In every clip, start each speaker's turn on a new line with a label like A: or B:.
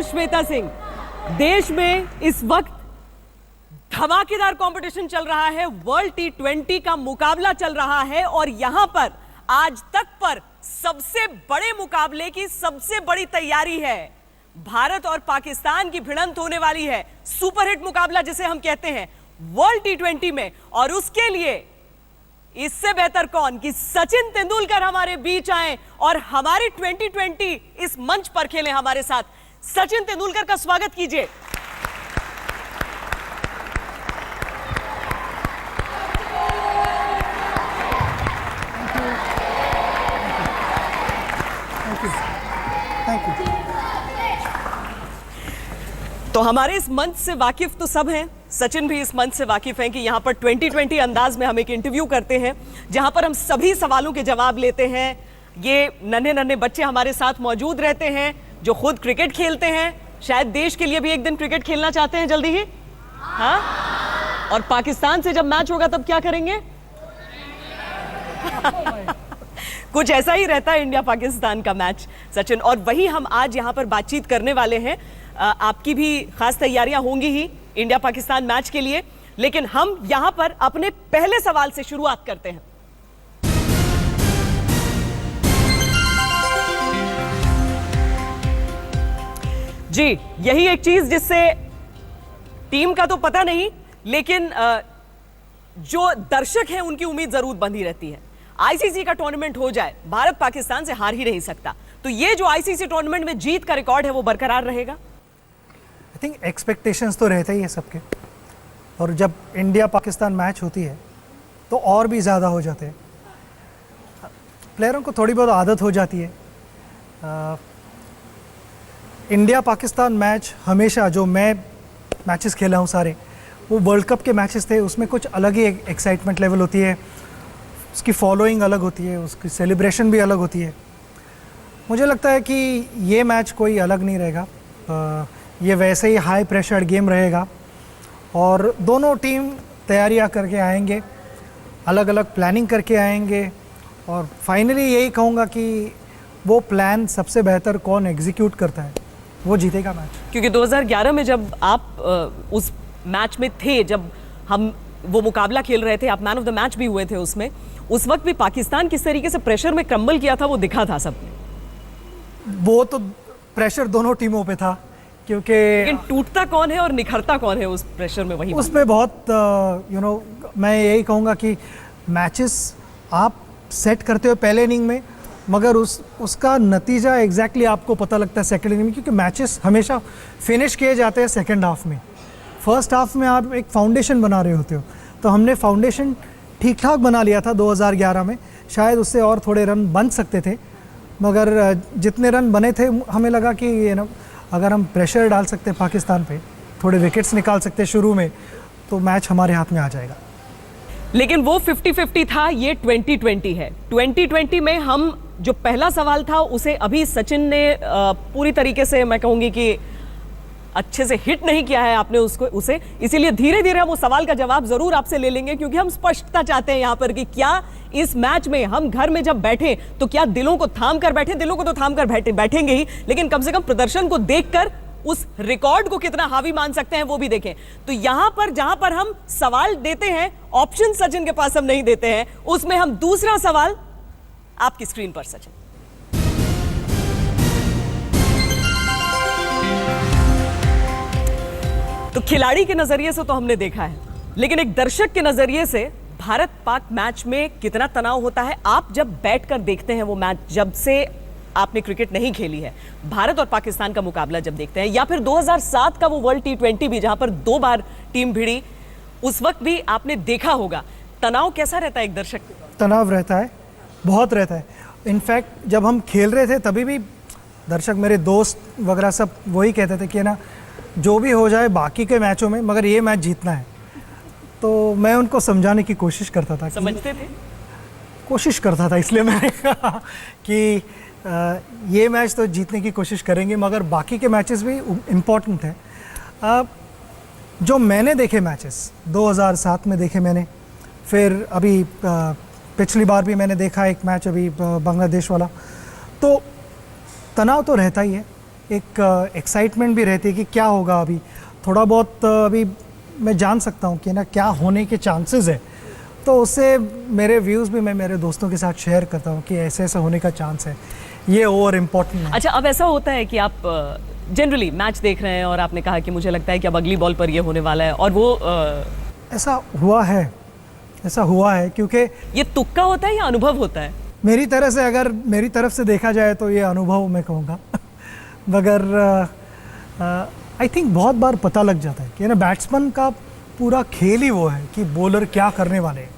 A: श्वेता सिंह। देश में इस वक्त धमाकेदार कंपटीशन चल रहा है, वर्ल्ड T20 का मुकाबला चल रहा है और यहां पर आज तक पर सबसे बड़े मुकाबले की सबसे बड़ी तैयारी है। भारत और पाकिस्तान की भिड़ंत होने वाली है, सुपरहिट मुकाबला जिसे हम कहते हैं वर्ल्ड T20 में। और उसके लिए इससे बेहतर कौन कि सचिन तेंदुलकर हमारे बीच आए और हमारी 2020 इस मंच पर खेले हमारे साथ। सचिन तेंदुलकर का स्वागत कीजिए।
B: Thank you.
A: तो हमारे इस मंच से वाकिफ तो सब हैं, सचिन भी इस मंच से वाकिफ हैं कि यहाँ पर 2020 अंदाज में हम एक इंटरव्यू करते हैं जहाँ पर हम सभी सवालों के जवाब लेते हैं। ये नन्हे नन्हे बच्चे हमारे साथ मौजूद रहते हैं जो खुद क्रिकेट खेलते हैं, शायद देश के लिए भी एक दिन क्रिकेट खेलना चाहते हैं जल्दी ही। हाँ, और पाकिस्तान से जब मैच होगा तब क्या करेंगे? कुछ ऐसा ही रहता है इंडिया पाकिस्तान का मैच, सचिन। और वही हम आज यहाँ पर बातचीत करने वाले हैं। आपकी भी खास तैयारियां होंगी ही इंडिया पाकिस्तान मैच के लिए, लेकिन हम यहां पर अपने पहले सवाल से शुरुआत करते हैं। जी, यही एक चीज जिससे टीम का तो पता नहीं, लेकिन जो दर्शक हैं उनकी उम्मीद जरूर बंधी रहती है। आईसीसी का टूर्नामेंट हो जाए, भारत पाकिस्तान से हार ही नहीं सकता। तो ये जो आईसीसी टूर्नामेंट में जीत का रिकॉर्ड है वो बरकरार रहेगा।
B: आई थिंक एक्सपेक्टेशंस तो रहते ही है सबके, और जब इंडिया पाकिस्तान मैच होती है तो और भी ज़्यादा हो जाते हैं। प्लेयरों को थोड़ी बहुत आदत हो जाती है। इंडिया पाकिस्तान मैच हमेशा, जो मैं मैचेस खेला हूँ सारे, वो वर्ल्ड कप के मैचेस थे। उसमें कुछ अलग ही एक्साइटमेंट लेवल होती है, उसकी फॉलोइंग अलग होती है, उसकी सेलिब्रेशन भी अलग होती है। मुझे लगता है कि ये मैच कोई अलग नहीं रहेगा। ये वैसे ही हाई प्रेशर गेम रहेगा और दोनों टीम तैयारियां करके आएंगे, अलग अलग प्लानिंग करके आएंगे, और फाइनली यही कहूँगा कि वो प्लान सबसे बेहतर कौन एग्जीक्यूट करता है वो जीतेगा मैच।
A: क्योंकि 2011 में जब आप उस मैच में थे, जब हम वो मुकाबला खेल रहे थे, आप मैन ऑफ द मैच भी हुए थे उसमें, उस वक्त भी पाकिस्तान किस तरीके से प्रेशर में क्रम्बल किया था वो दिखा था सबने।
B: वो तो प्रेशर दोनों टीमों पे था, क्योंकि
A: लेकिन टूटता कौन है और निखरता कौन है उस प्रेशर में? वही
B: उसमें बहुत मैं यही कहूँगा कि मैचेस आप सेट करते हो पहले इनिंग में, मगर उसका नतीजा एग्जैक्टली आपको पता लगता है सेकंड इनिंग में, क्योंकि मैचेस हमेशा फिनिश किए जाते हैं सेकंड हाफ में। फर्स्ट हाफ में आप एक फाउंडेशन बना रहे होते हो, तो हमने फाउंडेशन ठीक ठाक बना लिया था 2011 में। शायद उससे और थोड़े रन बन सकते थे, मगर जितने रन बने थे हमें लगा कि अगर हम प्रेशर डाल सकते हैं पाकिस्तान पे, थोड़े विकेट्स निकाल सकते हैं शुरू में, तो मैच हमारे हाथ में आ जाएगा।
A: लेकिन वो 50-50 था, ये 2020 है। 2020 में हम जो पहला सवाल था उसे अभी सचिन ने पूरी तरीके से, मैं कहूँगी कि अच्छे से हिट नहीं किया है आपने उसे, इसीलिए धीरे धीरे हम उस सवाल का जवाब जरूर आपसे ले लेंगे, क्योंकि हम स्पष्टता चाहते हैं यहाँ पर कि क्या इस मैच में हम घर में जब बैठे तो क्या दिलों को थाम कर बैठे? दिलों को तो थाम कर बैठेंगे ही, लेकिन कम से कम प्रदर्शन को देखकर उस रिकॉर्ड को कितना हावी मान सकते हैं वो भी देखें। तो यहां पर जहां पर हम सवाल देते हैं, ऑप्शन सचिन के पास हम नहीं देते हैं, उसमें हम दूसरा सवाल आपकी स्क्रीन पर सचिन। तो खिलाड़ी के नजरिए से तो हमने देखा है, लेकिन एक दर्शक के नजरिए से भारत पाक मैच में कितना तनाव होता है? आप जब बैठकर देखते हैं वो मैच, जब से आपने क्रिकेट नहीं खेली है, भारत और पाकिस्तान का मुकाबला जब देखते हैं, या फिर 2007 का वो वर्ल्ड T20 भी जहां पर 2 बार टीम भिड़ी, उस वक्त भी आपने देखा होगा, तनाव कैसा रहता है एक दर्शक?
B: तनाव रहता है, बहुत रहता है। इनफैक्ट जब हम खेल रहे थे तभी भी दर्शक, मेरे दोस्त वगैरह सब वही कहते थे कि जो भी हो जाए बाकी के मैचों में, मगर ये मैच जीतना है। तो मैं उनको समझाने की कोशिश करता था।
A: समझते थे?
B: कोशिश करता था, इसलिए मैंने कहा कि ये मैच तो जीतने की कोशिश करेंगे, मगर बाकी के मैचेस भी इम्पॉर्टेंट है। जो मैंने देखे मैचेस 2007 में देखे मैंने, फिर अभी पिछली बार भी मैंने देखा एक मैच अभी बांग्लादेश वाला, तो तनाव तो रहता ही है। एक एक्साइटमेंट भी रहती है कि क्या होगा अभी, थोड़ा बहुत अभी मैं जान सकता हूँ कि ना क्या होने के चांसेस है, तो उससे मेरे व्यूज़ भी मैं मेरे दोस्तों के साथ शेयर करता हूँ कि ऐसे ऐसे होने का चांस है, ये ओवर इम्पोर्टेंट है।
A: अच्छा, अब ऐसा होता है कि आप जनरली मैच देख रहे हैं और आपने कहा कि मुझे लगता है कि अब अगली बॉल पर ये होने वाला है, और वो
B: ऐसा हुआ है क्योंकि
A: ये तुक्का होता है या अनुभव होता है?
B: मेरी तरह से, अगर मेरी तरफ से देखा जाए तो ये अनुभव मैं कहूँगा मगर आई थिंक बहुत बार पता लग जाता है कि ना बैट्समैन का पूरा खेल ही वो है कि बॉलर क्या करने वाले हैं।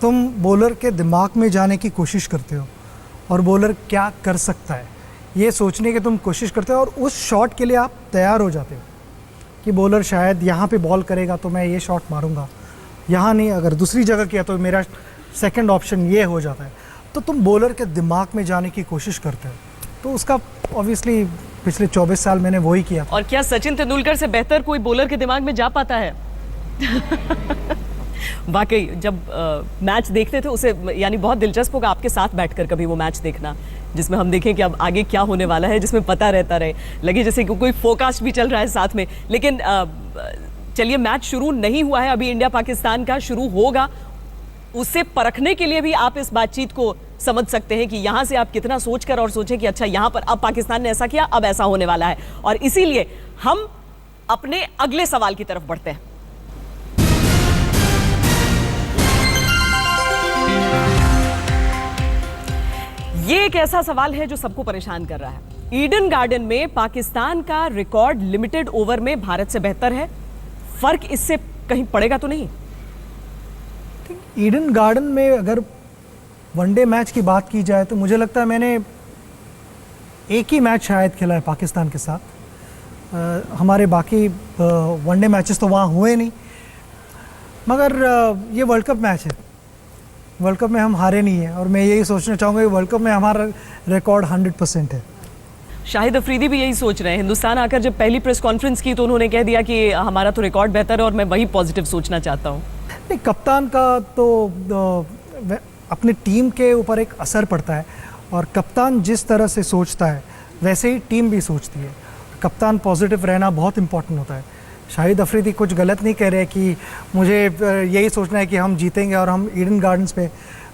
B: तुम बॉलर के दिमाग में जाने की कोशिश करते हो और बॉलर क्या कर सकता है ये सोचने की तुम कोशिश करते हो, और उस शॉट के लिए आप तैयार हो जाते हो कि बॉलर शायद यहाँ पे बॉल करेगा तो मैं ये शॉट मारूंगा, यहाँ नहीं, अगर दूसरी जगह किया तो मेरा सेकंड ऑप्शन ये हो जाता है। तो तुम बॉलर के दिमाग में जाने की कोशिश करते हो, तो उसका ऑब्वियसली पिछले 24 साल मैंने वही किया था।
A: और क्या सचिन तेंदुलकर से बेहतर कोई बॉलर के दिमाग में जा पाता है? वाकई जब मैच देखते थे उसे, यानी बहुत दिलचस्प होगा आपके साथ बैठकर कभी वो मैच देखना जिसमें हम देखें कि अब आगे क्या होने वाला है, जिसमें पता रहता रहे, लगे जैसे कि कोई फोरकास्ट भी चल रहा है साथ में। लेकिन चलिए, मैच शुरू नहीं हुआ है अभी, इंडिया पाकिस्तान का शुरू होगा, उसे परखने के लिए भी आप इस बातचीत को समझ सकते हैं कि यहां से आप कितना सोचकर और सोचें कि अच्छा यहां पर अब पाकिस्तान ने ऐसा किया, अब ऐसा होने वाला है। और इसीलिए हम अपने अगले सवाल की तरफ बढ़ते हैं। ये एक ऐसा सवाल है जो सबको परेशान कर रहा है। ईडन गार्डन में पाकिस्तान का रिकॉर्ड लिमिटेड ओवर में भारत से बेहतर है, फर्क इससे कहीं पड़ेगा तो नहीं?
B: ईडन गार्डन में अगर वनडे मैच की बात की जाए तो मुझे लगता है मैंने एक ही मैच शायद खेला है पाकिस्तान के साथ, हमारे बाकी वनडे मैचेस तो वहाँ हुए नहीं। मगर ये वर्ल्ड कप मैच है, वर्ल्ड कप में हम हारे नहीं हैं, और मैं यही सोचना चाहूँगा कि वर्ल्ड कप में हमारा रिकॉर्ड 100% है।
A: शाहिद अफरीदी भी यही सोच रहे हैं। हिंदुस्तान आकर जब पहली प्रेस कॉन्फ्रेंस की तो उन्होंने कह दिया कि हमारा तो रिकॉर्ड बेहतर है और मैं वही पॉजिटिव सोचना चाहता हूँ।
B: नहीं, कप्तान का तो अपनी टीम के ऊपर एक असर पड़ता है, और कप्तान जिस तरह से सोचता है वैसे ही टीम भी सोचती है। कप्तान पॉजिटिव रहना बहुत इंपॉर्टेंट होता है। शाहिद अफरीदी कुछ गलत नहीं कह रहे कि मुझे यही सोचना है कि हम जीतेंगे और हम ईडन गार्डन्स पे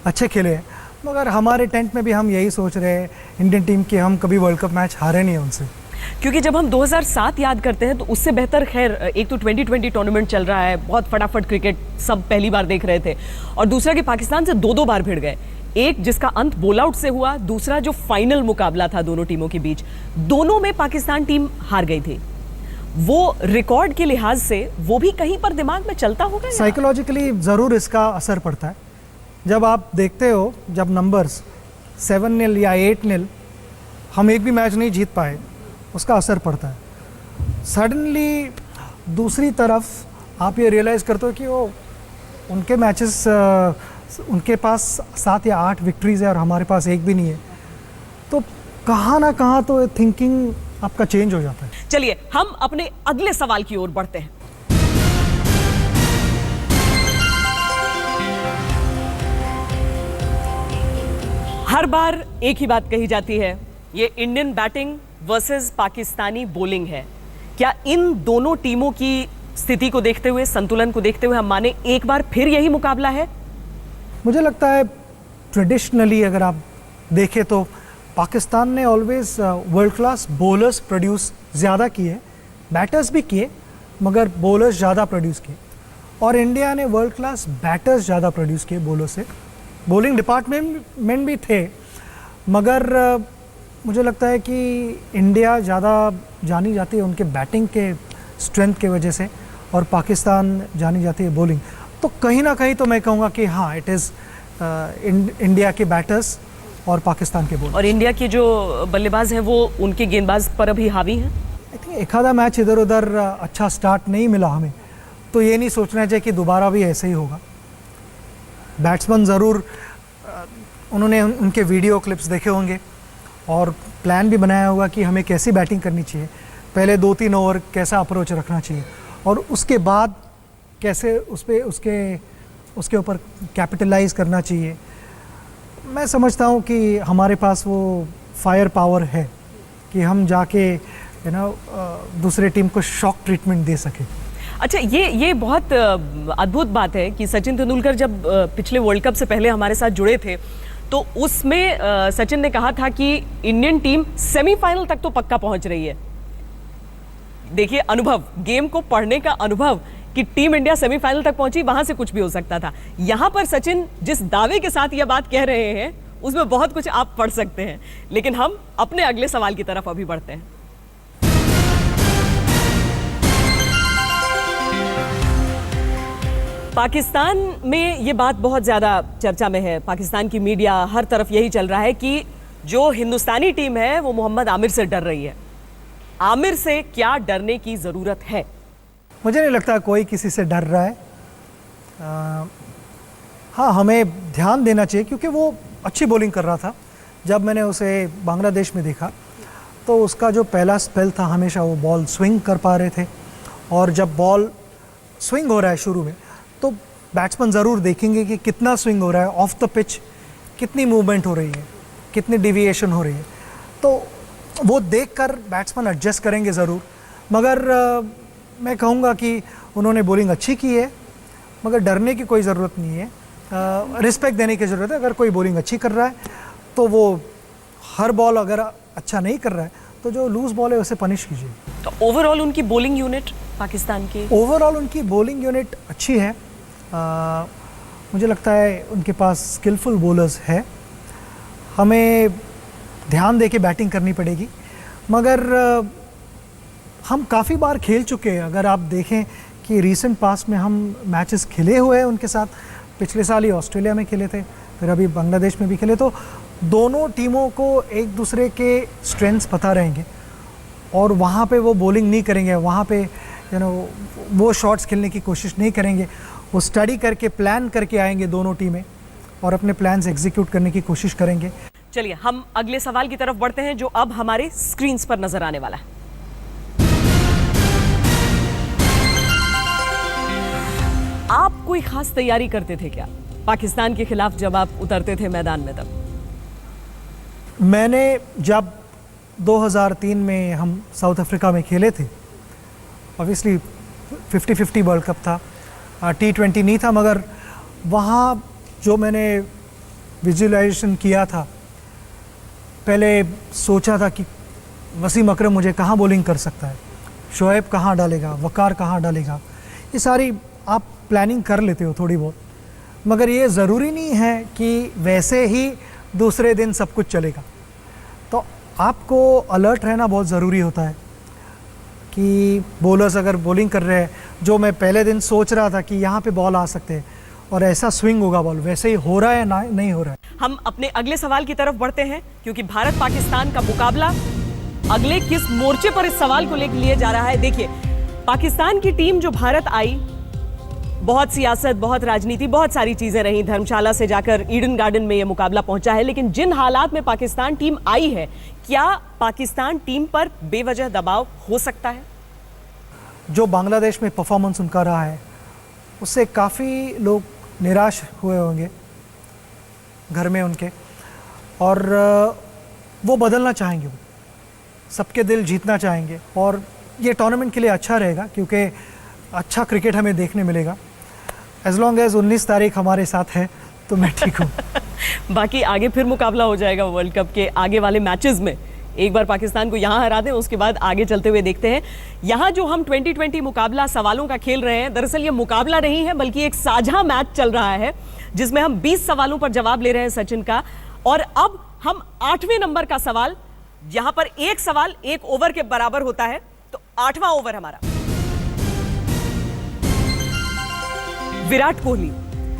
B: अच्छे खेले हैं, मगर हमारे टेंट में भी हम यही सोच रहे हैं इंडियन टीम कि हम कभी वर्ल्ड कप मैच हारे नहीं हैं उनसे।
A: क्योंकि जब हम 2007 याद करते हैं तो उससे बेहतर, खैर एक तो 2020 टूर्नामेंट चल रहा है, बहुत फटाफट क्रिकेट सब पहली बार देख रहे थे, और दूसरा कि पाकिस्तान से दो बार भिड़ गए, एक जिसका अंत बोल आउट से हुआ, दूसरा जो फाइनल मुकाबला था दोनों टीमों के बीच, दोनों में पाकिस्तान टीम हार गई थी। वो रिकॉर्ड के लिहाज से वो भी कहीं पर दिमाग में चलता होगा,
B: साइकोलॉजिकली ज़रूर इसका असर पड़ता है। जब आप देखते हो जब नंबर्स 7-0 या 8-0 हम एक भी मैच नहीं जीत पाए, उसका असर पड़ता है। सडनली दूसरी तरफ आप ये रियलाइज़ करते हो कि वो उनके मैचेस, उनके पास 7 या 8 विक्ट्रीज़ है और हमारे पास एक भी नहीं है, तो कहाँ ना कहाँ तो थिंकिंग आपका चेंज हो जाता है।
A: चलिए हम अपने अगले सवाल की ओर बढ़ते हैं। हर बार एक ही बात कही जाती है, ये Indian batting versus Pakistani bowling है। क्या इन दोनों टीमों की स्थिति को देखते हुए, संतुलन को देखते हुए हम माने एक बार फिर यही मुकाबला है?
B: मुझे लगता है ट्रेडिशनली अगर आप देखें तो पाकिस्तान ने always world class bowlers produce ज़्यादा किए, बैटर्स भी किए मगर बॉलर्स ज़्यादा प्रोड्यूस किए, और इंडिया ने वर्ल्ड क्लास बैटर्स ज़्यादा प्रोड्यूस किए बॉलर से। बॉलिंग डिपार्टमेंट भी थे, मगर मुझे लगता है कि इंडिया ज़्यादा जानी जाती है उनके बैटिंग के स्ट्रेंथ के वजह से, और पाकिस्तान जानी जाती है बॉलिंग। तो कहीं ना कहीं तो मैं कहूँगा कि हाँ, इट इज़ इंडिया के बैटर्स और पाकिस्तान के बॉलर।
A: और इंडिया के जो बल्लेबाज हैं वो उनके गेंदबाज पर अभी हावी हैं।
B: आई थिंक एक आधा मैच इधर उधर अच्छा स्टार्ट नहीं मिला हमें, तो ये नहीं सोचना चाहिए कि दोबारा भी ऐसे ही होगा। बैट्समैन ज़रूर उन्होंने उनके वीडियो क्लिप्स देखे होंगे और प्लान भी बनाया होगा कि हमें कैसी बैटिंग करनी चाहिए, पहले 2-3 ओवर कैसा अप्रोच रखना चाहिए, और उसके बाद कैसे उसके ऊपर कैपिटलाइज करना चाहिए। मैं समझता हूँ कि हमारे पास वो फायर पावर है कि हम जाके दूसरे टीम को शॉक ट्रीटमेंट दे सके।
A: अच्छा, ये बहुत अद्भुत बात है कि सचिन तेंदुलकर जब पिछले वर्ल्ड कप से पहले हमारे साथ जुड़े थे तो उसमें सचिन ने कहा था कि इंडियन टीम सेमीफाइनल तक तो पक्का पहुंच रही है। देखिए अनुभव, गेम को पढ़ने का अनुभव कि टीम इंडिया सेमीफाइनल तक पहुंची, वहां से कुछ भी हो सकता था। यहां पर सचिन जिस दावे के साथ यह बात कह रहे हैं उसमें बहुत कुछ आप पढ़ सकते हैं। लेकिन हम अपने अगले सवाल की तरफ अभी बढ़ते हैं। पाकिस्तान में ये बात बहुत ज़्यादा चर्चा में है। पाकिस्तान की मीडिया हर तरफ यही चल रहा है कि जो हिंदुस्तानी टीम है वो मोहम्मद आमिर से डर रही है। आमिर से क्या डरने की ज़रूरत है?
B: मुझे नहीं लगता कोई किसी से डर रहा है। हाँ, हमें ध्यान देना चाहिए क्योंकि वो अच्छी बॉलिंग कर रहा था। जब मैंने उसे बांग्लादेश में देखा तो उसका जो पहला स्पेल था हमेशा वो बॉल स्विंग कर पा रहे थे, और जब बॉल स्विंग हो रहा है शुरू में तो बैट्समैन ज़रूर देखेंगे कि कितना स्विंग हो रहा है, ऑफ द पिच कितनी मूवमेंट हो रही है, कितनी डिविएशन हो रही है, तो वो देखकर बैट्समैन एडजस्ट करेंगे ज़रूर। मगर मैं कहूँगा कि उन्होंने बॉलिंग अच्छी की है, मगर डरने की कोई ज़रूरत नहीं है। रिस्पेक्ट देने की ज़रूरत है। अगर कोई बॉलिंग अच्छी कर रहा है तो वो हर बॉल अगर अच्छा नहीं कर रहा है तो जो लूज बॉल है उसे पनिश कीजिए।
A: तो ओवरऑल उनकी बॉलिंग यूनिट पाकिस्तान की,
B: ओवरऑल उनकी बॉलिंग यूनिट अच्छी है। मुझे लगता है उनके पास स्किलफुल बॉलर्स है। हमें ध्यान दे के बैटिंग करनी पड़ेगी। मगर हम काफ़ी बार खेल चुके हैं। अगर आप देखें कि रीसेंट पास में हम मैचेस खेले हुए हैं उनके साथ। पिछले साल ही ऑस्ट्रेलिया में खेले थे, फिर अभी बांग्लादेश में भी खेले, तो दोनों टीमों को एक दूसरे के स्ट्रेंथ्स पता रहेंगे और वहाँ पे वो बॉलिंग नहीं करेंगे, वहाँ पे वो शॉट्स खेलने की कोशिश नहीं करेंगे। वो स्टडी करके प्लान करके आएंगे दोनों टीमें और अपने प्लान्स एग्जीक्यूट करने की कोशिश करेंगे।
A: चलिए हम अगले सवाल की तरफ बढ़ते हैं जो अब हमारे स्क्रीन्स पर नजर आने वाला है। आप कोई खास तैयारी करते थे क्या पाकिस्तान के खिलाफ जब आप उतरते थे मैदान में? तब
B: मैंने जब 2003 में हम साउथ अफ्रीका में खेले थे, ऑब्वियसली 50-50 वर्ल्ड कप था, T20 नहीं था, मगर वहाँ जो मैंने विजुअलाइजेशन किया था, पहले सोचा था कि वसीम अकरम मुझे कहाँ बॉलिंग कर सकता है, शोएब कहाँ डालेगा, वकार कहाँ डालेगा, ये सारी आप प्लानिंग कर लेते हो थोड़ी बहुत। मगर ये ज़रूरी नहीं है कि वैसे ही दूसरे दिन सब कुछ चलेगा। तो आपको अलर्ट रहना बहुत ज़रूरी होता है कि बॉलर्स अगर बॉलिंग कर रहे हैं, जो मैं पहले दिन सोच रहा था कि यहाँ पे बॉल आ सकते हैं और ऐसा स्विंग होगा बॉल, वैसे ही हो रहा है ना नहीं हो रहा है।
A: हम अपने अगले सवाल की तरफ बढ़ते हैं क्योंकि भारत पाकिस्तान का मुकाबला अगले किस मोर्चे पर इस सवाल को लेकर लिए जा रहा है। देखिए, पाकिस्तान की टीम जो भारत आई, बहुत सियासत, बहुत राजनीति, बहुत सारी चीजें रही, धर्मशाला से जाकर ईडन गार्डन में यह मुकाबला पहुंचा है। लेकिन जिन हालात में पाकिस्तान टीम आई है, क्या पाकिस्तान टीम पर बेवजह दबाव हो सकता है?
B: जो बांग्लादेश में परफॉर्मेंस उनका रहा है उससे काफ़ी लोग निराश हुए होंगे घर में उनके, और वो बदलना चाहेंगे, वो सबके दिल जीतना चाहेंगे और ये टूर्नामेंट के लिए अच्छा रहेगा क्योंकि अच्छा क्रिकेट हमें देखने मिलेगा। एज लॉन्ग एज 19 तारीख हमारे साथ है तो मैं ठीक हूँ।
A: बाकी आगे फिर मुकाबला हो जाएगा वर्ल्ड कप के आगे वाले मैचेस में। एक बार पाकिस्तान को यहाँ हरा दें, उसके बाद आगे चलते हुए देखते हैं। यहाँ जो हम 2020 मुकाबला सवालों का खेल रहे हैं, दरअसल ये मुकाबला नहीं है बल्कि एक साझा मैच चल रहा है जिसमें हम 20 सवालों पर जवाब ले रहे हैं सचिन का। और अब हम 8वें नंबर का सवाल, यहाँ पर एक सवाल 1 ओवर के बराबर होता है, तो 8वां ओवर हमारा। विराट कोहली,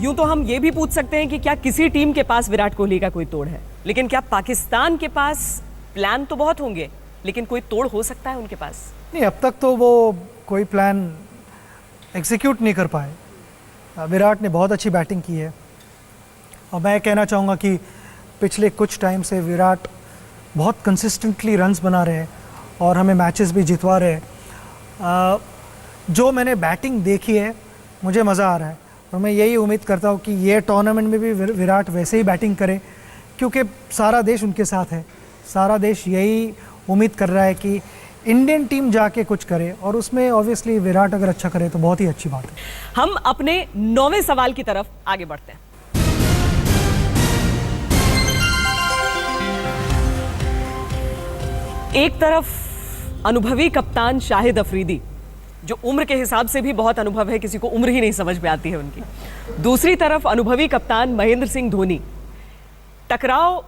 A: यूं तो हम ये भी पूछ सकते हैं कि क्या किसी टीम के पास विराट कोहली का कोई तोड़ है, लेकिन क्या पाकिस्तान के पास प्लान तो बहुत होंगे, लेकिन कोई तोड़ हो सकता है उनके पास?
B: नहीं, अब तक तो वो कोई प्लान एग्जीक्यूट नहीं कर पाए। विराट ने बहुत अच्छी बैटिंग की है और मैं कहना चाहूँगा कि पिछले कुछ टाइम से विराट बहुत कंसिस्टेंटली रन्स बना रहे हैं और हमें मैचेस भी जितवा रहे हैं। जो मैंने बैटिंग देखी है मुझे मज़ा आ रहा है और मैं यही उम्मीद करता हूँ कि ये टूर्नामेंट में भी विराट वैसे ही बैटिंग करे क्योंकि सारा देश उनके साथ है। सारा देश यही उम्मीद कर रहा है कि इंडियन टीम जाके कुछ करे, और उसमें ऑब्वियसली विराट अगर अच्छा करे तो बहुत ही अच्छी बात है।
A: हम अपने 9वें सवाल की तरफ आगे बढ़ते हैं। एक तरफ अनुभवी कप्तान शाहिद अफरीदी, जो उम्र के हिसाब से भी बहुत अनुभव है, किसी को उम्र ही नहीं समझ में आती है उनकी। दूसरी तरफ अनुभवी कप्तान महेंद्र सिंह धोनी। टकराव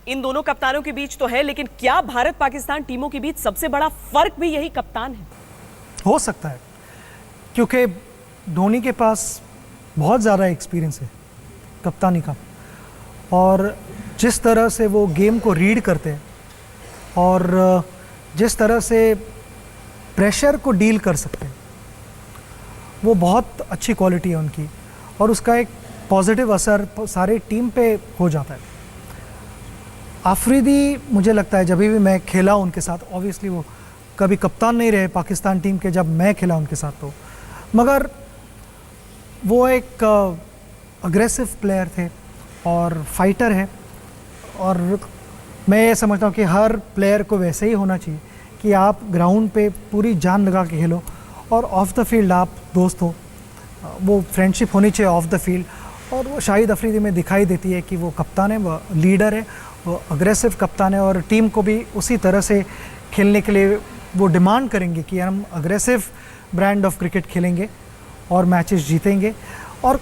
A: इन दोनों कप्तानों के बीच तो है, लेकिन क्या भारत पाकिस्तान टीमों के बीच सबसे बड़ा फर्क भी यही कप्तान है?
B: हो सकता है, क्योंकि धोनी के पास बहुत ज़्यादा एक्सपीरियंस है कप्तानी का, और जिस तरह से वो गेम को रीड करते हैं और जिस तरह से प्रेशर को डील कर सकते हैं, वो बहुत अच्छी क्वालिटी है उनकी, और उसका एक पॉजिटिव असर सारे टीम पे हो जाता है। आफरीदी मुझे लगता है, जब भी मैं खेला उनके साथ, ऑब्वियसली वो कभी कप्तान नहीं रहे पाकिस्तान टीम के जब मैं खेला उनके साथ, तो मगर वो एक अग्रेसिव प्लेयर थे और फाइटर है, और मैं ये समझता हूँ कि हर प्लेयर को वैसे ही होना चाहिए कि आप ग्राउंड पे पूरी जान लगा के खेलो, और ऑफ द फील्ड आप दोस्त हो, वो फ्रेंडशिप होनी चाहिए ऑफ द फील्ड। और वो शाहिद अफरीदी में दिखाई देती है कि वो कप्तान है, वो लीडर है, वो अग्रेसिव कप्तान है, और टीम को भी उसी तरह से खेलने के लिए वो डिमांड करेंगे कि हम अग्रेसिव ब्रांड ऑफ क्रिकेट खेलेंगे और मैचेस जीतेंगे, और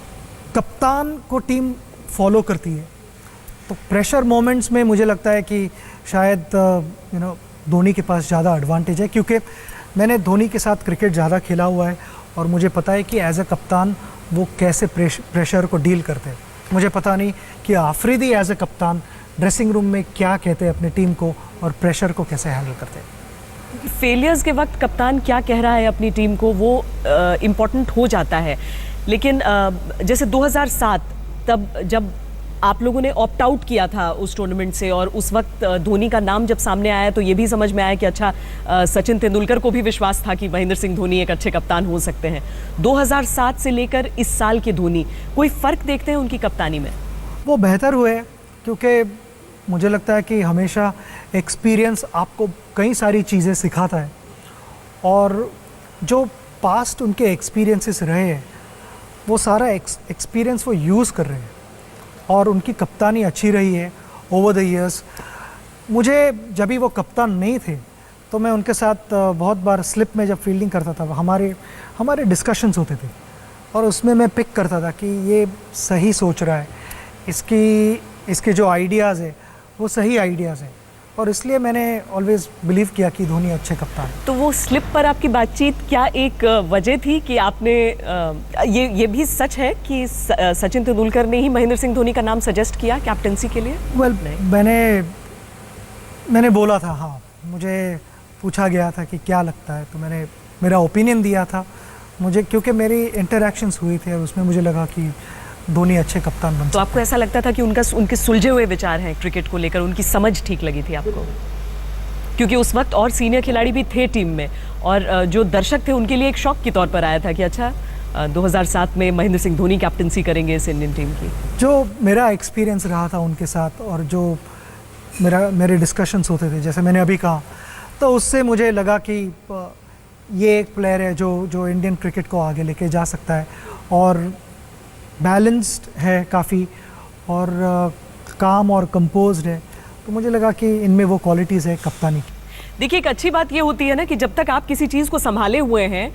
B: कप्तान को टीम फॉलो करती है। तो प्रेशर मोमेंट्स में मुझे लगता है कि शायद धोनी के पास ज़्यादा एडवांटेज है, क्योंकि मैंने धोनी के साथ क्रिकेट ज़्यादा खेला हुआ है, और मुझे पता है कि एज अ कप्तान वो कैसे प्रेशर को डील करते हैं। मुझे पता नहीं कि आफरीदी एज अ कप्तान ड्रेसिंग रूम में क्या कहते हैं अपनी टीम को, और प्रेशर को कैसे हैंडल करते हैं।
A: फेलियर्स के वक्त कप्तान क्या कह रहा है अपनी टीम को, वो इम्पोर्टेंट हो जाता है। लेकिन जैसे 2007 तब जब आप लोगों ने ऑप्ट आउट किया था उस टूर्नामेंट से, और उस वक्त धोनी का नाम जब सामने आया तो ये भी समझ में आया कि अच्छा, सचिन तेंदुलकर को भी विश्वास था कि महेंद्र सिंह धोनी एक अच्छे कप्तान हो सकते हैं। 2007 से लेकर इस साल के धोनी, कोई फ़र्क देखते हैं उनकी कप्तानी में?
B: वो बेहतर हुए, क्योंकि मुझे लगता है कि हमेशा एक्सपीरियंस आपको कई सारी चीज़ें सिखाता है, और जो पास्ट उनके एक्सपीरियंसेस रहे हैं वो सारा एक्सपीरियंस वो यूज़ कर रहे हैं, और उनकी कप्तानी अच्छी रही है ओवर द ईयर्स। मुझे जब भी वो कप्तान नहीं थे तो मैं उनके साथ बहुत बार स्लिप में जब फील्डिंग करता था, हमारे डिस्कशंस होते थे, और उसमें मैं पिक करता था कि ये सही सोच रहा है, इसके जो आइडियाज़ है वो सही आइडियाज़ हैं, और इसलिए मैंने ऑलवेज़ बिलीव किया कि धोनी अच्छे कप्तान हैं।
A: तो वो स्लिप पर आपकी बातचीत क्या एक वजह थी कि आपने ये भी सच है कि सचिन तेंदुलकर ने ही महेंद्र सिंह धोनी का नाम सजेस्ट किया कैप्टनसी के लिए?
B: मैंने बोला था, हाँ, मुझे पूछा गया था कि क्या लगता है, तो मैंने मेरा ओपिनियन दिया था मुझे, क्योंकि मेरी इंटरेक्शंस हुई थी और उसमें मुझे लगा कि धोनी अच्छे कप्तान बन सकते।
A: तो आपको ऐसा लगता था कि उनके सुलझे हुए विचार हैं क्रिकेट को लेकर, उनकी समझ ठीक लगी थी आपको? क्योंकि उस वक्त और सीनियर खिलाड़ी भी थे टीम में, और जो दर्शक थे उनके लिए एक शौक के तौर पर आया था कि अच्छा 2007 में महेंद्र सिंह धोनी कैप्टनसी करेंगे इस इंडियन टीम की।
B: जो मेरा एक्सपीरियंस रहा था उनके साथ, और जो मेरे डिस्कशंस होते थे, जैसे मैंने अभी कहा, तो उससे मुझे लगा कि ये एक प्लेयर है जो इंडियन क्रिकेट को आगे लेके जा सकता है, और बैलेंस्ड है काफ़ी, और काम और कंपोज्ड है, तो मुझे लगा कि इनमें वो क्वालिटीज़ है कप्तानी की।
A: देखिए, एक अच्छी बात ये होती है ना कि जब तक आप किसी चीज़ को संभाले हुए हैं,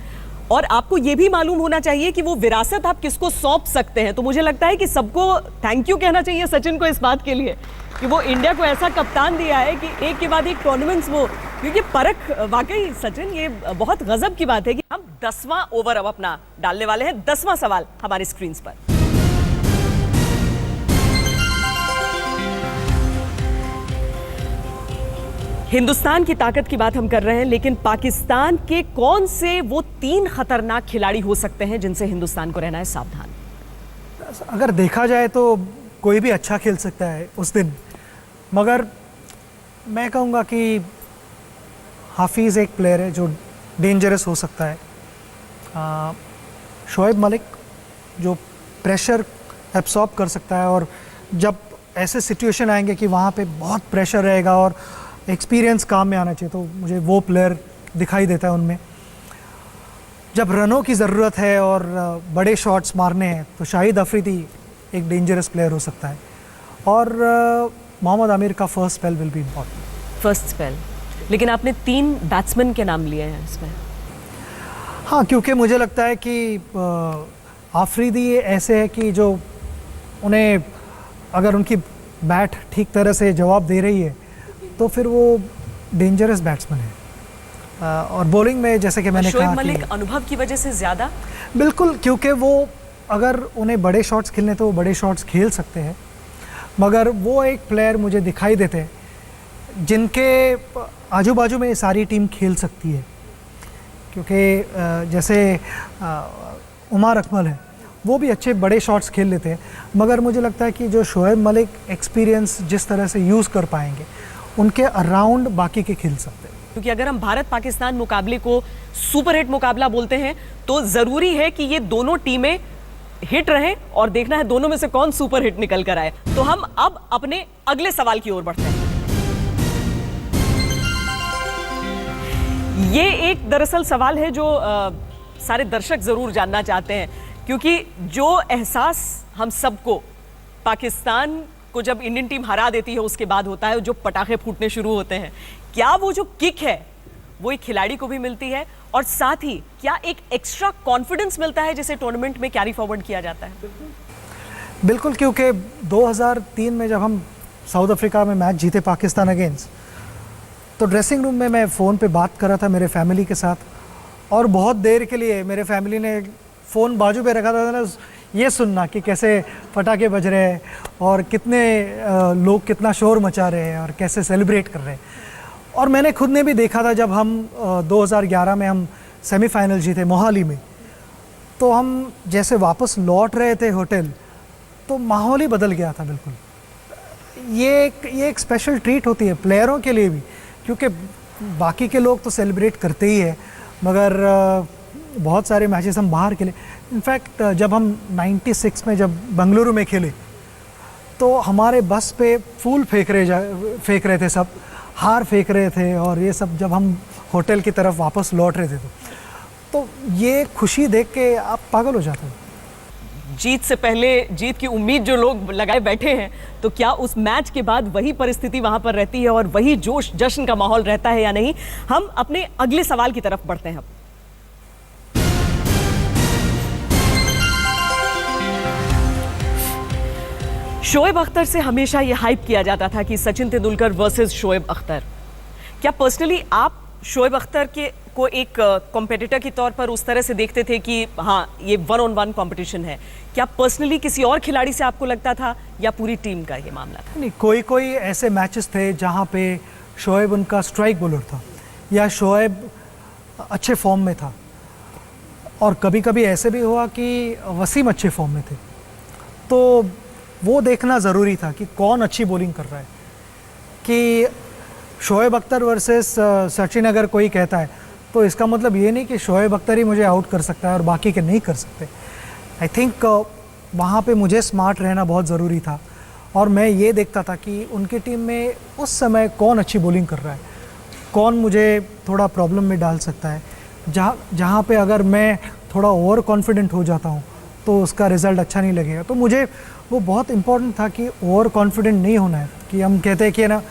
A: और आपको ये भी मालूम होना चाहिए कि वो विरासत आप किसको सौंप सकते हैं, तो मुझे लगता है कि सबको थैंक यू कहना चाहिए सचिन को इस बात के लिए कि वो इंडिया को ऐसा कप्तान दिया है कि एक के बाद एक टूर्नामेंट्स वो, क्योंकि परख वाकई सचिन, ये बहुत गजब की बात है कि हम 10वां ओवर अब अपना डालने वाले हैं। 10वां सवाल हमारी स्क्रीन पर। हिंदुस्तान की ताकत की बात हम कर रहे हैं, लेकिन पाकिस्तान के कौन से वो 3 खतरनाक खिलाड़ी हो सकते हैं जिनसे हिंदुस्तान को रहना है सावधान?
B: अगर देखा जाए तो कोई भी अच्छा खेल सकता है उस दिन, मगर मैं कहूँगा कि हाफिज़ एक प्लेयर है जो डेंजरस हो सकता है। शोएब मलिक जो प्रेशर एब्सॉर्ब कर सकता है, और जब ऐसे सिचुएशन आएंगे कि वहाँ पे बहुत प्रेशर रहेगा और एक्सपीरियंस काम में आना चाहिए, तो मुझे वो प्लेयर दिखाई देता है उनमें। जब रनों की ज़रूरत है और बड़े शॉट्स मारने हैं तो शाहिद अफरीदी एक डेंजरस प्लेयर हो सकता है, और मोहम्मद आमिर का first spell will be important.
A: First spell, लेकिन आपने 3 बैट्समैन के नाम लिए हैं इसमें।
B: हाँ, क्योंकि मुझे लगता है कि आफरीदी ऐसे है कि जो उन्हें अगर उनकी बैट ठीक तरह से जवाब दे रही है तो फिर वो डेंजरस बैट्समैन है। और बॉलिंग में जैसे कि मैंने कहा
A: शोएब मलिक अनुभव की वजह से ज़्यादा,
B: बिल्कुल, क्योंकि वो अगर उन्हें बड़े शॉट्स खेलने तो वो बड़े शॉट्स खेल सकते हैं, मगर वो एक प्लेयर मुझे दिखाई देते हैं जिनके आजू बाजू में ये सारी टीम खेल सकती है। क्योंकि जैसे उमर अकमल है, वो भी अच्छे बड़े शॉट्स खेल लेते हैं, मगर मुझे लगता है कि जो शोएब मलिक एक्सपीरियंस जिस तरह से यूज़ कर पाएंगे उनके अराउंड बाकी के खेल सकते हैं।
A: क्योंकि अगर हम भारत पाकिस्तान मुकाबले को सुपरहिट मुकाबला बोलते हैं तो ज़रूरी है कि ये दोनों टीमें हिट रहें, और देखना है दोनों में से कौन सुपरहिट निकल कर आए। तो हम अब अपने अगले सवाल की ओर बढ़ते हैं। ये एक दरअसल सवाल है जो सारे दर्शक जरूर जानना चाहते हैं, क्योंकि जो एहसास हम सबको पाकिस्तान को जब इंडियन टीम हरा देती है उसके बाद होता है, जो पटाखे फूटने शुरू होते हैं, क्या वो जो किक है वो एक खिलाड़ी को भी मिलती है, और साथ ही क्या एक एक्स्ट्रा कॉन्फिडेंस मिलता है जिसे टूर्नामेंट में कैरी फॉरवर्ड किया जाता है?
B: बिल्कुल, क्योंकि 2003 में जब हम साउथ अफ्रीका में मैच जीते पाकिस्तान अगेंस्ट, तो ड्रेसिंग रूम में मैं फ़ोन पे बात कर रहा था मेरे फैमिली के साथ, और बहुत देर के लिए मेरे फैमिली ने फ़ोन बाजू पे रखा था ना, ये सुनना कि कैसे पटाखे बज रहे हैं और कितने लोग कितना शोर मचा रहे हैं और कैसे सेलिब्रेट कर रहे हैं। और मैंने खुद ने भी देखा था जब हम 2011 में हम सेमीफाइनल जीते मोहाली में, तो हम जैसे वापस लौट रहे थे होटल तो माहौल ही बदल गया था बिल्कुल। ये एक स्पेशल ट्रीट होती है प्लेयरों के लिए भी, क्योंकि बाकी के लोग तो सेलिब्रेट करते ही है, मगर बहुत सारे मैचेस हम बाहर खेले। इनफैक्ट जब हम 96 में जब बेंगलुरु में खेले तो हमारे बस पे फूल फेंक रहे थे सब, हार फेंक रहे थे, और ये सब जब हम होटल की तरफ वापस लौट रहे थे तो ये खुशी देख के आप पागल हो जाते हो।
A: जीत से पहले जीत की उम्मीद जो लोग लगाए बैठे हैं, तो क्या उस मैच के बाद वही परिस्थिति वहां पर रहती है और वही जोश जश्न का माहौल रहता है या नहीं? हम अपने अगले सवाल की तरफ बढ़ते हैं। शोएब अख्तर से हमेशा ये हाइप किया जाता था कि सचिन तेंदुलकर वर्सेस शोएब अख्तर। क्या पर्सनली आप शोएब अख्तर को एक कॉम्पिटिटर के तौर पर उस तरह से देखते थे कि हाँ ये 1-on-1 कंपटीशन है? क्या पर्सनली किसी और खिलाड़ी से आपको लगता था, या पूरी टीम का ये मामला था?
B: नहीं, कोई ऐसे मैचेस थे जहाँ पे शोएब उनका स्ट्राइक बॉलर था या शोएब अच्छे फॉर्म में था, और कभी कभी ऐसे भी हुआ कि वसीम अच्छे फॉर्म में थे। तो वो देखना ज़रूरी था कि कौन अच्छी बॉलिंग कर रहा है। कि शोएब अख्तर वर्सेस सचिन अगर कोई कहता है तो इसका मतलब ये नहीं कि शोएब अख्तर ही मुझे आउट कर सकता है और बाकी के नहीं कर सकते। आई थिंक वहाँ पे मुझे स्मार्ट रहना बहुत ज़रूरी था, और मैं ये देखता था कि उनकी टीम में उस समय कौन अच्छी बॉलिंग कर रहा है, कौन मुझे थोड़ा प्रॉब्लम में डाल सकता है, जहाँ पे अगर मैं थोड़ा ओवर कॉन्फिडेंट हो जाता हूँ तो उसका रिज़ल्ट अच्छा नहीं लगेगा। तो मुझे वो बहुत इम्पोर्टेंट था कि ओवर कॉन्फिडेंट नहीं होना है। कि हम कहते हैं कि ना,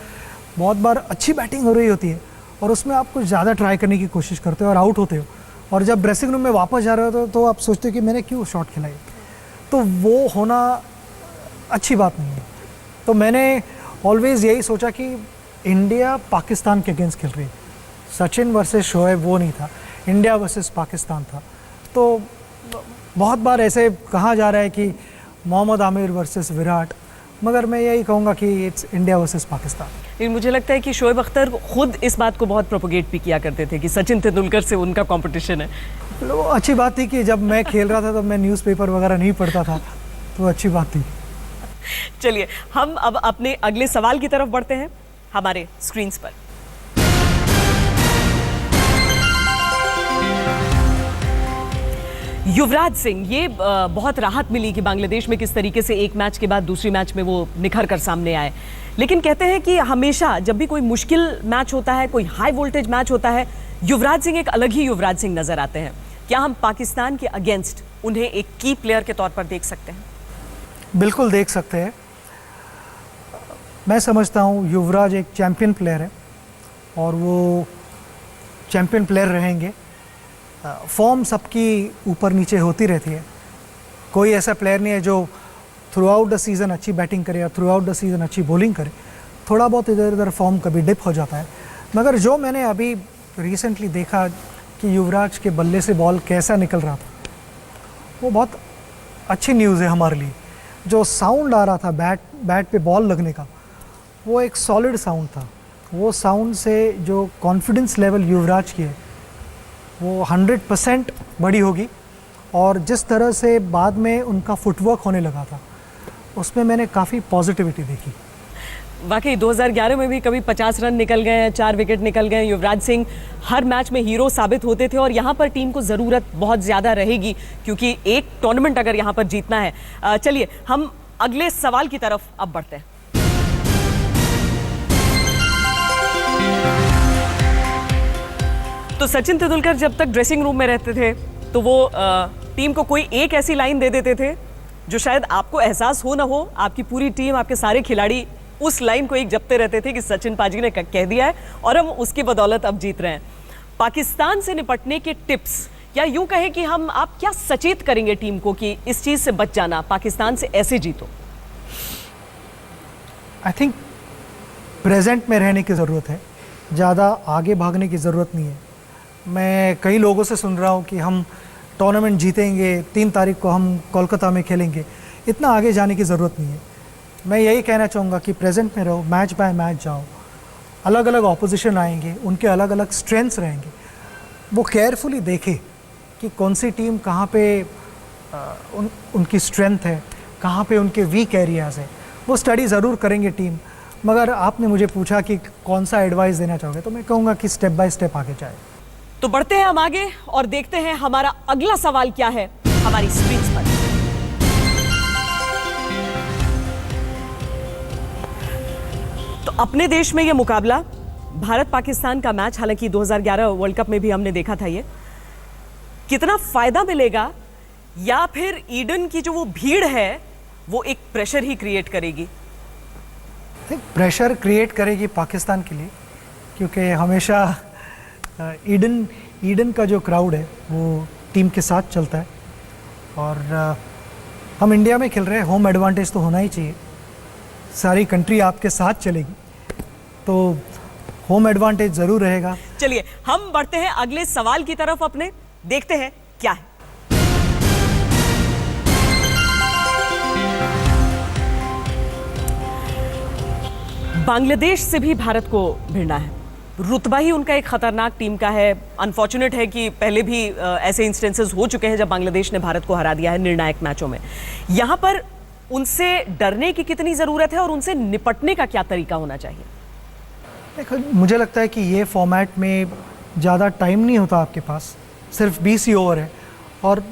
B: बहुत बार अच्छी बैटिंग हो रही होती है और उसमें आप कुछ ज़्यादा ट्राई करने की कोशिश करते हो और आउट होते हो, और जब ड्रेसिंग रूम में वापस जा रहे हो तो आप सोचते हो कि मैंने क्यों शॉट खिलाई। तो वो होना अच्छी बात नहीं है। तो मैंने ऑलवेज़ यही सोचा कि इंडिया पाकिस्तान के अगेंस्ट खेल रही है, सचिन वर्सेस शोएब वो नहीं था, इंडिया वर्सेस पाकिस्तान था। तो बहुत बार ऐसे कहा जा रहा है कि मोहम्मद आमिर वर्सेस विराट, मगर मैं यही कहूँगा कि इट्स इंडिया वर्सेस पाकिस्तान।
A: लेकिन मुझे लगता है कि शोएब अख्तर खुद इस बात को बहुत प्रोपोगेट भी किया करते थे कि सचिन तेंदुलकर से उनका कंपटीशन है।
B: वो अच्छी बात थी कि जब मैं खेल रहा था तो मैं न्यूज़पेपर वगैरह नहीं पढ़ता था, तो अच्छी बात थी।
A: चलिए हम अब अपने अगले सवाल की तरफ बढ़ते हैं हमारे स्क्रीन्स पर। युवराज सिंह, ये बहुत राहत मिली कि बांग्लादेश में किस तरीके से एक मैच के बाद दूसरी मैच में वो निखर कर सामने आए। लेकिन कहते हैं कि हमेशा जब भी कोई मुश्किल मैच होता है, कोई हाई वोल्टेज मैच होता है, युवराज सिंह एक अलग ही युवराज सिंह नजर आते हैं। क्या हम पाकिस्तान के अगेंस्ट उन्हें एक की प्लेयर के तौर पर देख सकते हैं?
B: बिल्कुल देख सकते हैं। मैं समझता हूँ युवराज एक चैम्पियन प्लेयर है और वो चैम्पियन प्लेयर रहेंगे। फॉर्म सबकी ऊपर नीचे होती रहती है, कोई ऐसा प्लेयर नहीं है जो थ्रू आउट द सीज़न अच्छी बैटिंग करे या थ्रू आउट द सीज़न अच्छी बॉलिंग करे। थोड़ा बहुत इधर उधर फॉर्म कभी डिप हो जाता है, मगर जो मैंने अभी रिसेंटली देखा कि युवराज के बल्ले से बॉल कैसा निकल रहा था, वो बहुत अच्छी न्यूज़ है हमारे लिए। जो साउंड आ रहा था बैट पे बॉल लगने का, वो एक सॉलिड साउंड था। वो साउंड से जो कॉन्फिडेंस लेवल युवराज की है वो 100% बड़ी होगी। और जिस तरह से बाद में उनका फुटवर्क होने लगा था, उसमें मैंने काफ़ी पॉजिटिविटी देखी।
A: वाकई 2011 में भी कभी 50 रन निकल गए, 4 विकेट निकल गए। युवराज सिंह हर मैच में हीरो साबित होते थे और यहाँ पर टीम को ज़रूरत बहुत ज़्यादा रहेगी, क्योंकि एक टूर्नामेंट अगर यहाँ पर जीतना है। चलिए हम अगले सवाल की तरफ अब बढ़ते हैं। तो सचिन तेंदुलकर जब तक ड्रेसिंग रूम में रहते थे तो वो टीम को कोई एक ऐसी लाइन दे देते थे जो शायद आपको एहसास हो ना हो, आपकी पूरी टीम, आपके सारे खिलाड़ी उस लाइन को एक जपते रहते थे कि सचिन पाजी ने कह दिया है और हम उसकी बदौलत अब जीत रहे हैं। पाकिस्तान से निपटने के टिप्स, या यूं कहें कि आप क्या सचेत करेंगे टीम को कि इस चीज से बच जाना, पाकिस्तान से ऐसे जीतो?
B: आई थिंक प्रेजेंट में रहने की ज़रूरत है, ज़्यादा आगे भागने की ज़रूरत नहीं है। मैं कई लोगों से सुन रहा हूँ कि हम टूर्नामेंट जीतेंगे, 3 तारीख को हम कोलकाता में खेलेंगे, इतना आगे जाने की ज़रूरत नहीं है। मैं यही कहना चाहूँगा कि प्रेजेंट में रहो, मैच बाय मैच जाओ। अलग अलग ऑपोजिशन आएंगे, उनके अलग अलग स्ट्रेंथ्स रहेंगे, वो केयरफुली देखें कि कौन सी टीम कहाँ पे उनकी स्ट्रेंथ है, कहाँ पे उनके वीक एरियाज़ है, वो स्टडी ज़रूर करेंगे टीम। मगर आपने मुझे पूछा कि कौन सा एडवाइस देना चाहोगे, तो मैं कहूँगा कि स्टेप बाय स्टेप आगे जाए।
A: तो बढ़ते हैं हम आगे और देखते हैं हमारा अगला सवाल क्या है हमारी स्क्रीन पर। तो अपने देश में यह मुकाबला भारत पाकिस्तान का मैच, हालांकि 2011 वर्ल्ड कप में भी हमने देखा था, ये कितना फायदा मिलेगा या फिर ईडन की जो वो भीड़ है वो एक प्रेशर ही क्रिएट करेगी?
B: प्रेशर क्रिएट करेगी पाकिस्तान के लिए, क्योंकि हमेशा ईडन का जो क्राउड है वो टीम के साथ चलता है। और हम इंडिया में खेल रहे हैं, होम एडवांटेज तो होना ही चाहिए। सारी कंट्री आपके साथ चलेगी तो होम एडवांटेज ज़रूर रहेगा।
A: चलिए हम बढ़ते हैं अगले सवाल की तरफ अपने, देखते हैं क्या है। बांग्लादेश से भी भारत को भिड़ना है। रुतबा ही उनका एक खतरनाक टीम का है। अनफॉर्चुनेट है कि पहले भी ऐसे इंस्टेंसेस हो चुके हैं जब बांग्लादेश ने भारत को हरा दिया है निर्णायक मैचों में। यहां पर उनसे डरने की कितनी ज़रूरत है और उनसे निपटने का क्या तरीका होना चाहिए?
B: देखो, मुझे लगता है कि ये फॉर्मेट में ज़्यादा टाइम नहीं होता आपके पास, सिर्फ 20 ही ओवर है और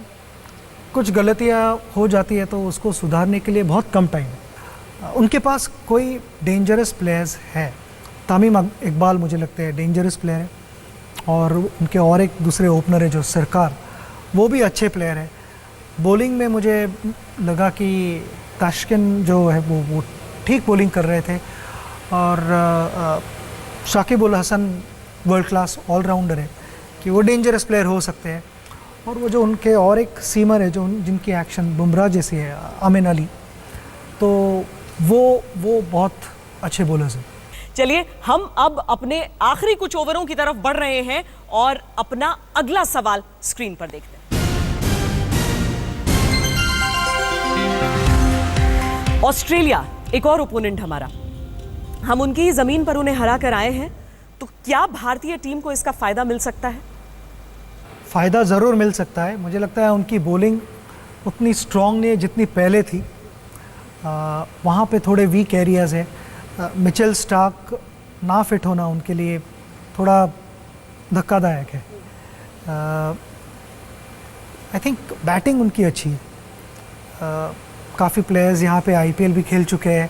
B: कुछ गलतियाँ हो जाती है तो उसको सुधारने के लिए बहुत कम टाइम है। उनके पास कोई डेंजरस प्लेयर्स है। तमीम इकबाल मुझे लगता है डेंजरस प्लेयर है, और उनके और एक दूसरे ओपनर है जो सरकार, वो भी अच्छे प्लेयर है। बॉलिंग में मुझे लगा कि ताशकंद जो है वो ठीक बॉलिंग कर रहे थे, और शाकिब उल हसन वर्ल्ड क्लास ऑलराउंडर है कि वो डेंजरस प्लेयर हो सकते हैं। और वो जो उनके और एक सीमर है जो जिनकी एक्शन बुमराह जैसी है, आमिन अली, तो वो बहुत अच्छे बॉलर्स हैं।
A: चलिए हम अब अपने आखिरी कुछ ओवरों की तरफ बढ़ रहे हैं और अपना अगला सवाल स्क्रीन पर देखते हैं। ऑस्ट्रेलिया एक और ओपोनेंट हमारा, हम उनकी ही जमीन पर उन्हें हरा कर आए हैं, तो क्या भारतीय टीम को इसका फायदा मिल सकता है?
B: फ़ायदा ज़रूर मिल सकता है। मुझे लगता है उनकी बॉलिंग उतनी स्ट्रॉन्ग नहीं है जितनी पहले थी। वहाँ पे थोड़े वीक एरियाज़ है। मिचेल स्टार्क ना फिट होना उनके लिए थोड़ा धक्कादायक है। आई थिंक बैटिंग उनकी अच्छी है। काफ़ी प्लेयर्स यहाँ पे IPL भी खेल चुके हैं,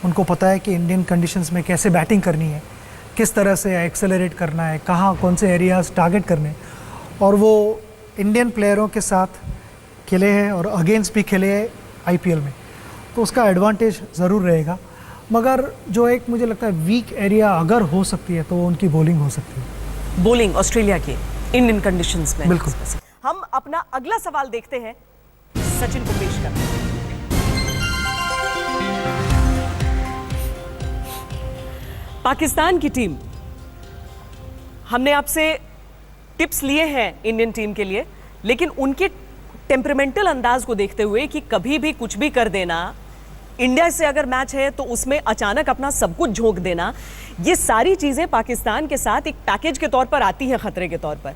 B: उनको पता है कि इंडियन कंडीशंस में कैसे बैटिंग करनी है, किस तरह से एक्सेलरेट करना है, कहाँ कौन से एरियाज टारगेट करने हैं, और वो इंडियन प्लेयरों के साथ खेले हैं और अगेंस्ट भी खेले हैं आईपीएल में, तो उसका एडवांटेज ज़रूर रहेगा। मगर जो एक मुझे लगता है वीक एरिया अगर हो सकती है तो वो उनकी बॉलिंग हो सकती है।
A: बॉलिंग ऑस्ट्रेलिया की इंडियन कंडीशंस में।
B: बिल्कुल।
A: हम अपना अगला सवाल देखते हैं, सचिन को पेश करते हैं। पाकिस्तान की टीम, हमने आपसे टिप्स लिए हैं इंडियन टीम के लिए, लेकिन उनके टेम्परामेंटल अंदाज को देखते हुए कि कभी भी कुछ भी कर देना, इंडिया से अगर मैच है तो उसमें अचानक अपना सब कुछ झोंक देना, ये सारी चीजें पाकिस्तान के साथ एक पैकेज के तौर पर आती हैं, खतरे के तौर पर।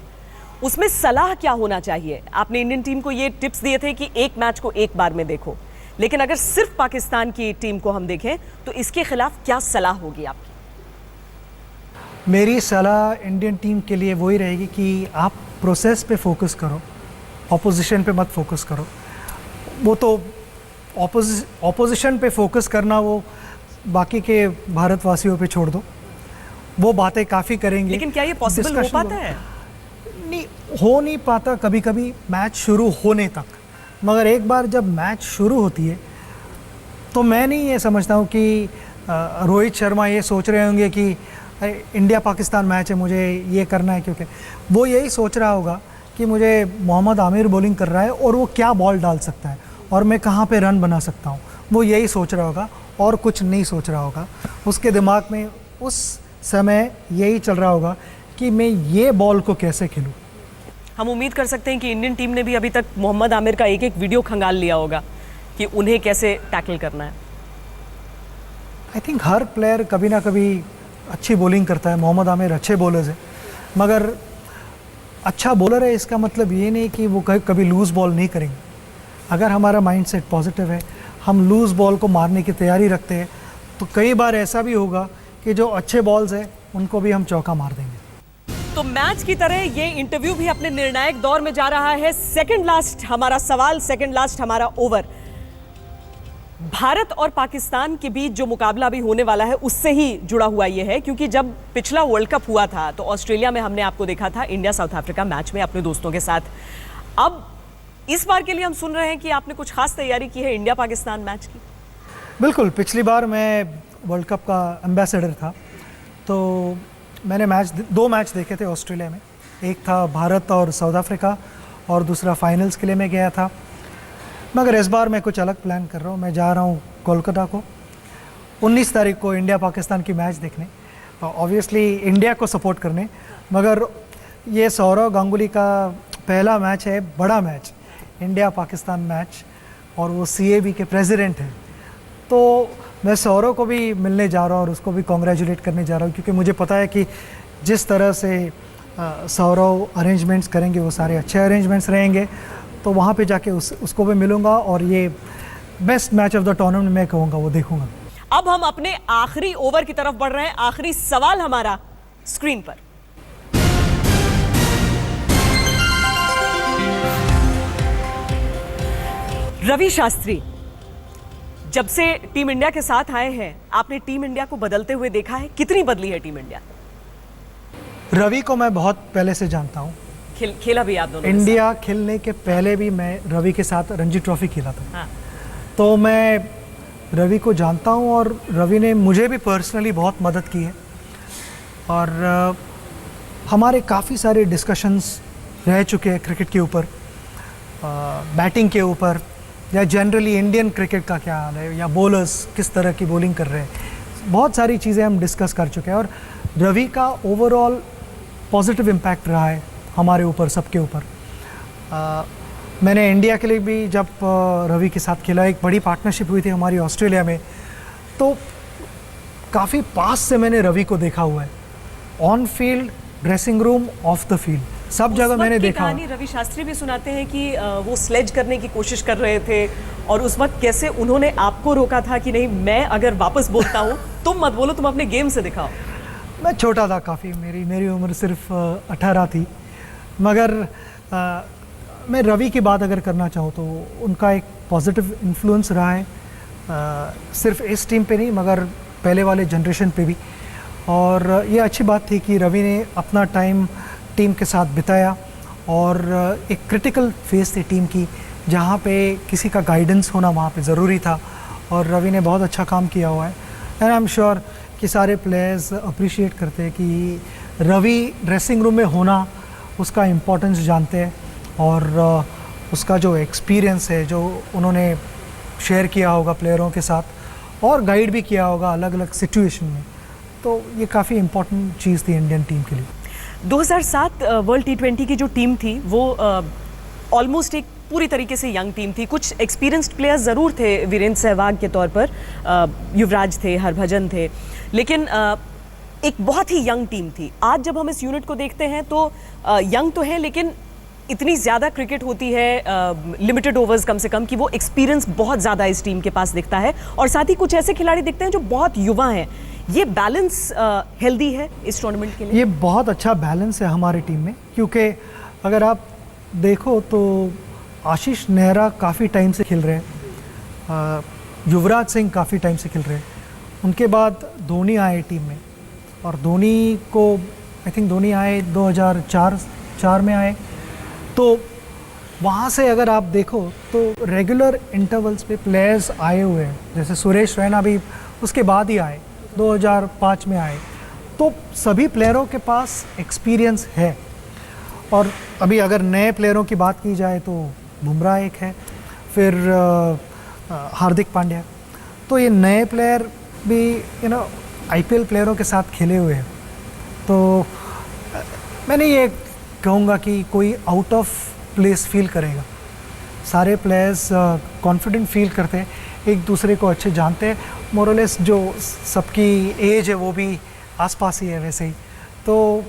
A: उसमें सलाह क्या होना चाहिए? आपने इंडियन टीम को ये टिप्स दिए थे कि एक मैच को एक बार में देखो, लेकिन अगर सिर्फ पाकिस्तान की टीम को हम देखें तो इसके खिलाफ क्या सलाह होगी आपकी?
B: मेरी सलाह इंडियन टीम के लिए वही रहेगी कि आप प्रोसेस पे फोकस करो, ऑपोजिशन पे मत फोकस करो। वो तो ऑपोजिशन पे फोकस करना वो बाकी के भारतवासियों पे छोड़ दो, वो बातें काफ़ी करेंगे।
A: लेकिन क्या ये पॉसिबल हो पाता है?
B: नहीं, हो नहीं पाता कभी कभी मैच शुरू होने तक, मगर एक बार जब मैच शुरू होती है तो मैं नहीं ये समझता हूँ कि रोहित शर्मा ये सोच रहे होंगे कि इंडिया पाकिस्तान मैच है, मुझे ये करना है, क्योंकि वो यही सोच रहा होगा कि मुझे मोहम्मद आमिर बॉलिंग कर रहा है और वो क्या बॉल डाल सकता है और मैं कहाँ पे रन बना सकता हूँ, वो यही सोच रहा होगा और कुछ नहीं सोच रहा होगा। उसके दिमाग में उस समय यही चल रहा होगा कि मैं ये बॉल को कैसे खेलूँ।
A: हम उम्मीद कर सकते हैं कि इंडियन टीम ने भी अभी तक मोहम्मद आमिर का एक एक वीडियो खंगाल लिया होगा कि उन्हें कैसे टैकल करना है।
B: आई थिंक हर प्लेयर कभी ना कभी अच्छी बॉलिंग करता है, मोहम्मद आमिर अच्छे बॉलर्स हैं, मगर अच्छा बॉलर है इसका मतलब ये नहीं कि वो कभी लूज़ बॉल नहीं करेंगे। अगर हमारा माइंडसेट पॉजिटिव है, हम लूज़ बॉल को मारने की तैयारी रखते हैं, तो कई बार ऐसा भी होगा कि जो अच्छे बॉल्स हैं उनको भी हम चौका मार देंगे।
A: तो मैच की तरह ये इंटरव्यू भी अपने निर्णायक दौर में जा रहा है। सेकंड लास्ट हमारा सवाल, सेकंड लास्ट हमारा ओवर। भारत और पाकिस्तान के बीच जो मुकाबला भी होने वाला है उससे ही जुड़ा हुआ ये है, क्योंकि जब पिछला वर्ल्ड कप हुआ था तो ऑस्ट्रेलिया में हमने आपको देखा था इंडिया साउथ अफ्रीका मैच में अपने दोस्तों के साथ। अब इस बार के लिए हम सुन रहे हैं कि आपने कुछ खास तैयारी की है इंडिया पाकिस्तान मैच की।
B: बिल्कुल, पिछली बार मैं वर्ल्ड कप का एम्बेसडर था, तो मैंने दो मैच देखे थे ऑस्ट्रेलिया में। एक था भारत और साउथ अफ्रीका और दूसरा फाइनल्स के लिए मैं गया था। मगर इस बार मैं कुछ अलग प्लान कर रहा हूँ। मैं जा रहा हूँ कोलकाता को 19 तारीख को इंडिया पाकिस्तान की मैच देखने, ऑब्वियसली इंडिया को सपोर्ट करने। मगर ये सौरव गांगुली का पहला मैच है, बड़ा मैच, इंडिया पाकिस्तान मैच, और वो CAB के प्रेसिडेंट हैं, तो मैं सौरव को भी मिलने जा रहा हूँ और उसको भी कॉन्ग्रेचुलेट करने जा रहा हूँ, क्योंकि मुझे पता है कि जिस तरह से सौरव अरेंजमेंट्स करेंगे वो सारे अच्छे अरेंजमेंट्स रहेंगे। तो वहाँ पे जाके उसको भी मिलूँगा और ये best match of the tournament मैं कहूँगा वो देखूँगा।
A: अब हम अपने आखिरी ओवर की तरफ बढ़ रहे हैं। आखिरी सवाल हमारा स्क्रीन पर। रवि शास्त्री, जब से टीम इंडिया के साथ आए हैं आपने टीम इंडिया को बदलते हुए देखा है? कितनी बदली है टीम इंडिया?
B: रवि को मैं बहुत पहले से जानता हूँ,
A: खेला भी आप दोनों
B: इंडिया खेलने के पहले भी मैं रवि के साथ रणजी ट्रॉफी खेला था।
A: हाँ।
B: तो मैं रवि को जानता हूँ और रवि ने मुझे भी पर्सनली बहुत मदद की है, और हमारे काफ़ी सारे डिस्कशंस रह चुके हैं क्रिकेट के ऊपर, बैटिंग के ऊपर, या जनरली इंडियन क्रिकेट का क्या हाल है, या बॉलर्स किस तरह की बॉलिंग कर रहे हैं। बहुत सारी चीज़ें हम डिस्कस कर चुके हैं और रवि का ओवरऑल पॉजिटिव इम्पैक्ट रहा है हमारे ऊपर, सबके ऊपर। मैंने इंडिया के लिए भी जब रवि के साथ खेला, एक बड़ी पार्टनरशिप हुई थी हमारी ऑस्ट्रेलिया में, तो काफ़ी पास से मैंने रवि को देखा हुआ है, on field, dressing room, of the field, सब जगह मैंने देखा।
A: कहानी रवि शास्त्री भी सुनाते हैं कि वो स्लेज करने की कोशिश कर रहे थे और उस वक्त कैसे उन्होंने आपको रोका था कि नहीं, मैं अगर वापस बोलता हूँ तुम मत बोलो, तुम अपने गेम से दिखाओ।
B: मैं छोटा था काफ़ी, मेरी उम्र सिर्फ 18 थी, मगर मैं रवि की बात अगर करना चाहूँ तो उनका एक पॉजिटिव इन्फ्लुएंस रहा है, सिर्फ इस टीम पे नहीं मगर पहले वाले जनरेशन पे भी। और ये अच्छी बात थी कि रवि ने अपना टाइम टीम के साथ बिताया और एक क्रिटिकल फेज थी टीम की जहाँ पे किसी का गाइडेंस होना वहाँ पे ज़रूरी था और रवि ने बहुत अच्छा काम किया हुआ है एंड आई एम श्योर कि सारे प्लेयर्स अप्रिशिएट करते हैं कि रवि ड्रेसिंग रूम में होना उसका इम्पोर्टेंस जानते हैं और उसका जो एक्सपीरियंस है जो उन्होंने शेयर किया होगा प्लेयरों के साथ और गाइड भी किया होगा अलग अलग सिचुएशन में, तो ये काफ़ी इम्पोर्टेंट चीज़ थी इंडियन टीम के लिए।
A: 2007 वर्ल्ड T20 की जो टीम थी वो ऑलमोस्ट एक पूरी तरीके से यंग टीम थी। कुछ एक्सपीरियंस्ड प्लेयर्स ज़रूर थे, वीरेंद्र सहवाग के तौर पर, युवराज थे, हरभजन थे, लेकिन एक बहुत ही यंग टीम थी। आज जब हम इस यूनिट को देखते हैं तो यंग तो है लेकिन इतनी ज़्यादा क्रिकेट होती है, लिमिटेड ओवर्स कम से कम, कि वो एक्सपीरियंस बहुत ज़्यादा इस टीम के पास दिखता है और साथ ही कुछ ऐसे खिलाड़ी दिखते हैं जो बहुत युवा हैं। ये बैलेंस हेल्दी है इस टूर्नामेंट के लिए?
B: ये बहुत अच्छा बैलेंस है हमारी टीम में, क्योंकि अगर आप देखो तो आशीष नेहरा काफ़ी टाइम से खेल रहे हैं, युवराज सिंह काफ़ी टाइम से खेल रहे हैं, उनके बाद धोनी आए टीम में और धोनी को आई थिंक धोनी आए 2004 में आए, तो वहाँ से अगर आप देखो तो रेगुलर इंटरवल्स पे प्लेयर्स आए हुए हैं। जैसे सुरेश रैना भी उसके बाद ही आए, 2005 में आए, तो सभी प्लेयरों के पास एक्सपीरियंस है। और अभी अगर नए प्लेयरों की बात की जाए तो बुमराह एक है, फिर हार्दिक पांड्या, तो ये नए प्लेयर भी IPL प्लेयरों के साथ खेले हुए हैं। तो मैंने ये कहूँगा कि कोई आउट ऑफ प्लेस फील करेगा, सारे प्लेयर्स कॉन्फिडेंट फील करते हैं, एक दूसरे को अच्छे जानते हैं, मोरलेस जो सबकी एज है वो भी आसपास ही है वैसे ही, तो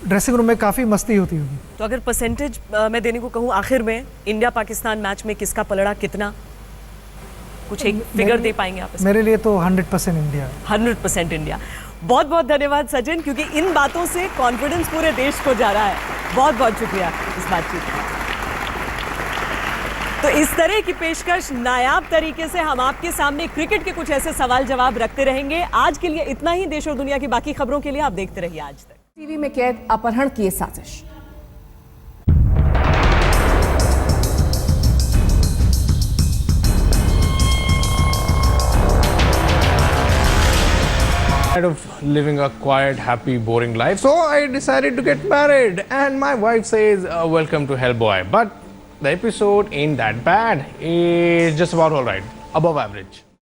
B: ड्रेसिंग रूम में काफ़ी मस्ती होती होगी।
A: तो अगर परसेंटेज मैं देने को कहूँ आखिर में, इंडिया पाकिस्तान मैच में किसका पलड़ा कितना, कुछ एक फिगर दे पाएंगे आप?
B: मेरे लिए तो 100% इंडिया,
A: 100% इंडिया। बहुत बहुत धन्यवाद सचिन, क्योंकि इन बातों से कॉन्फिडेंस पूरे देश को जा रहा है। बहुत बहुत शुक्रिया इस बातचीत का। तो इस तरह की पेशकश नायाब तरीके से हम आपके सामने क्रिकेट के कुछ ऐसे सवाल जवाब रखते रहेंगे। आज के लिए इतना ही। देश और दुनिया की बाकी खबरों के लिए आप देखते रहिए आज तक।
C: टीवी में कैद अपहरण की साजिश।
D: Of living a quiet, happy, boring life, so I decided to get married, and my wife says welcome to Hellboy, but the episode ain't that bad, it's just about alright, above average.